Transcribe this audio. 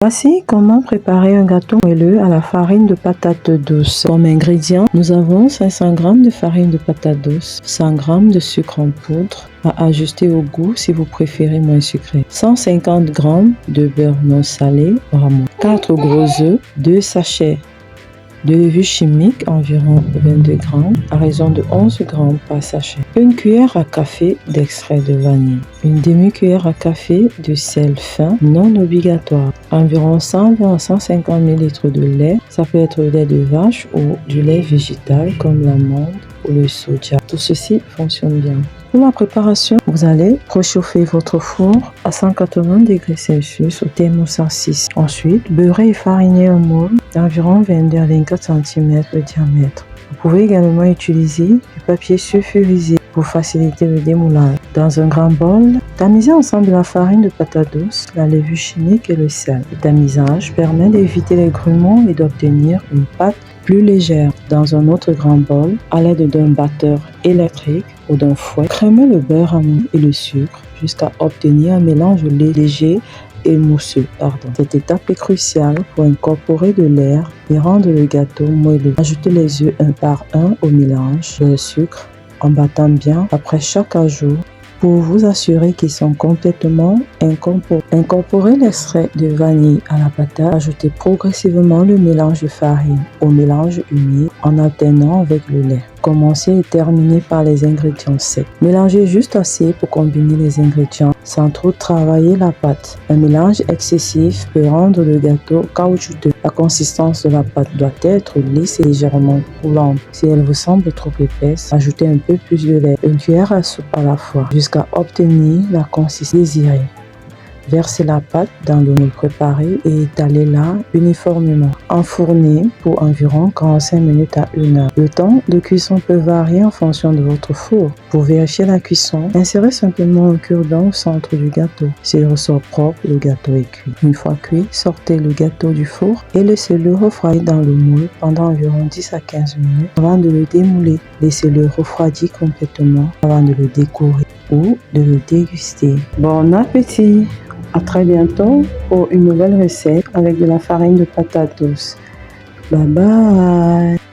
Voici comment préparer un gâteau moelleux à la farine de patate douce. Comme ingrédients, nous avons 500 g de farine de patate douce, 100 g de sucre en poudre, à ajuster au goût si vous préférez moins sucré, 150 g de beurre non salé, 4 gros œufs, 2 sachets de levure chimique, environ 22 g, à raison de 11 g par sachet. Une cuillère à café d'extrait de vanille. Une demi-cuillère à café de sel fin, non obligatoire. Environ 120 à 150 ml de lait. Ça peut être le lait de vache ou du lait végétal comme l'amande ou le soja. Tout ceci fonctionne bien. Pour la préparation, vous allez préchauffer votre four à 180 degrés Celsius au thermostat 6. Ensuite, beurrer et fariner un moule d'environ 22 à 24 cm de diamètre. Vous pouvez également utiliser du papier sulfurisé pour faciliter le démoulage. Dans un grand bol, tamisez ensemble la farine de patate douce, la levure chimique et le sel. Le tamisage permet d'éviter les grumeaux et d'obtenir une pâte plus légère. Dans un autre grand bol, à l'aide d'un batteur électrique ou d'un fouet, crémez le beurre amande et le sucre jusqu'à obtenir un mélange léger et mousseux. Cette étape est cruciale pour incorporer de l'air et rendre le gâteau moelleux. Ajoutez les œufs un par un au mélange de sucre en battant bien après chaque ajout pour vous assurer qu'ils sont complètement incorporés. Incorporez l'extrait de vanille à la patate. Ajoutez progressivement le mélange de farine au mélange humide en alternant avec le lait. Commencez et terminez par les ingrédients secs. Mélangez juste assez pour combiner les ingrédients sans trop travailler la pâte. Un mélange excessif peut rendre le gâteau caoutchouteux. La consistance de la pâte doit être lisse et légèrement coulante. Si elle vous semble trop épaisse, ajoutez un peu plus de lait, une cuillère à soupe à la fois, jusqu'à obtenir la consistance désirée. Versez la pâte dans le moule préparé et étalez-la uniformément. Enfournez pour environ 45 minutes à 1 heure. Le temps de cuisson peut varier en fonction de votre four. Pour vérifier la cuisson, insérez simplement un cure-dent au centre du gâteau. S'il ressort propre, le gâteau est cuit. Une fois cuit, sortez le gâteau du four et laissez-le refroidir dans le moule pendant environ 10 à 15 minutes avant de le démouler. Laissez-le refroidir complètement avant de le décorer ou de le déguster. Bon appétit! À très bientôt pour une nouvelle recette avec de la farine de patate douce. Bye bye!